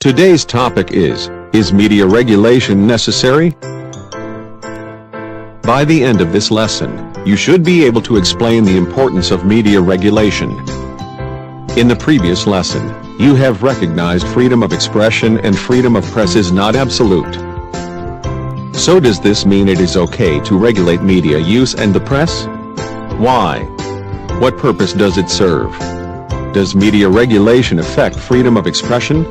Today's topic is media regulation necessary? By the end of this lesson, you should be able to explain the importance of media regulation. In the previous lesson, you have recognized freedom of expression and freedom of press is not absolute. So does this mean it is okay to regulate media use and the press? Why? What purpose does it serve? Does media regulation affect freedom of expression?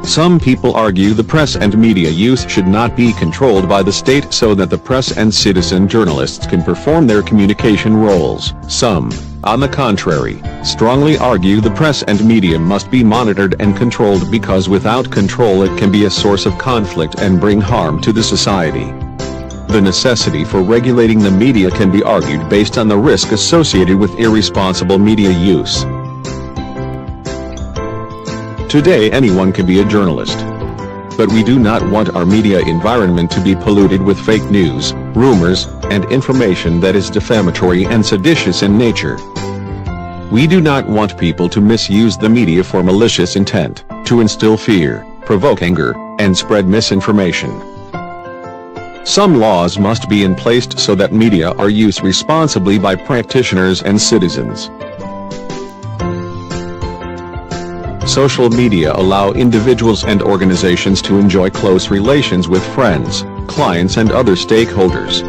Some people argue the press and media use should not be controlled by the state so that the press and citizen journalists can perform their communication roles. Some, on the contrary, strongly argue the press and media must be monitored and controlled because without control it can be a source of conflict and bring harm to the society. The necessity for regulating the media can be argued based on the risk associated with irresponsible media use. Today anyone can be a journalist. But we do not want our media environment to be polluted with fake news, rumors, and information that is defamatory and seditious in nature. We do not want people to misuse the media for malicious intent, to instill fear, provoke anger, and spread misinformation. Some laws must be in place so that media are used responsibly by practitioners and citizens. Social media allow individuals and organizations to enjoy close relations with friends, clients and other stakeholders.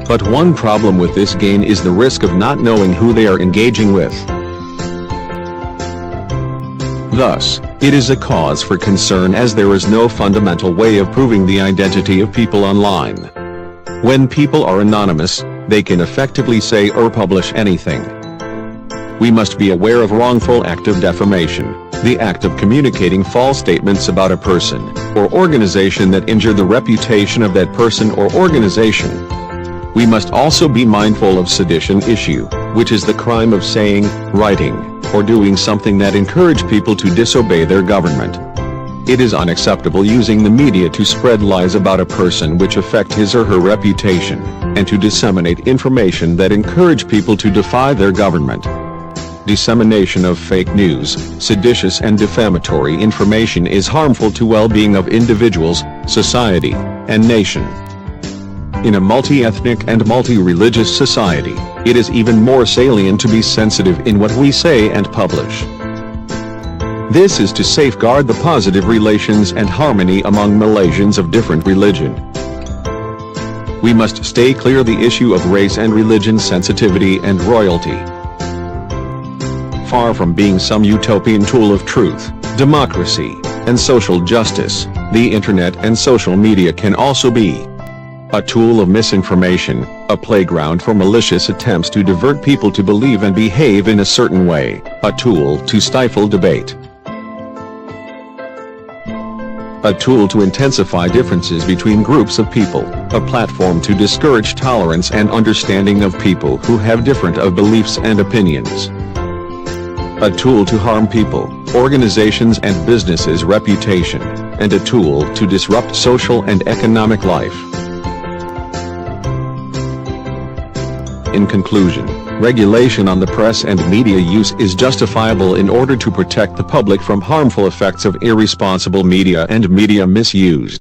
But one problem with this gain is the risk of not knowing who they are engaging with. Thus, it is a cause for concern as there is no fundamental way of proving the identity of people online. When people are anonymous, they can effectively say or publish anything. We must be aware of wrongful act of defamation, the act of communicating false statements about a person or organization that injure the reputation of that person or organization. We must also be mindful of sedition issue, which is the crime of saying, writing, or doing something that encourage people to disobey their government. It is unacceptable using the media to spread lies about a person which affect his or her reputation, and to disseminate information that encourage people to defy their government. Dissemination of fake news, seditious and defamatory information is harmful to well-being of individuals, society, and nation. In a multi-ethnic and multi-religious society, it is even more salient to be sensitive in what we say and publish. This is to safeguard the positive relations and harmony among Malaysians of different religion. We must stay clear the issue of race and religion sensitivity and royalty. Far from being some utopian tool of truth, democracy, and social justice, the internet and social media can also be a tool of misinformation, a playground for malicious attempts to divert people to believe and behave in a certain way, a tool to stifle debate, a tool to intensify differences between groups of people, a platform to discourage tolerance and understanding of people who have different beliefs and opinions, a tool to harm people, organizations and businesses' reputation, and a tool to disrupt social and economic life. In conclusion, regulation on the press and media use is justifiable in order to protect the public from harmful effects of irresponsible media and media misuse.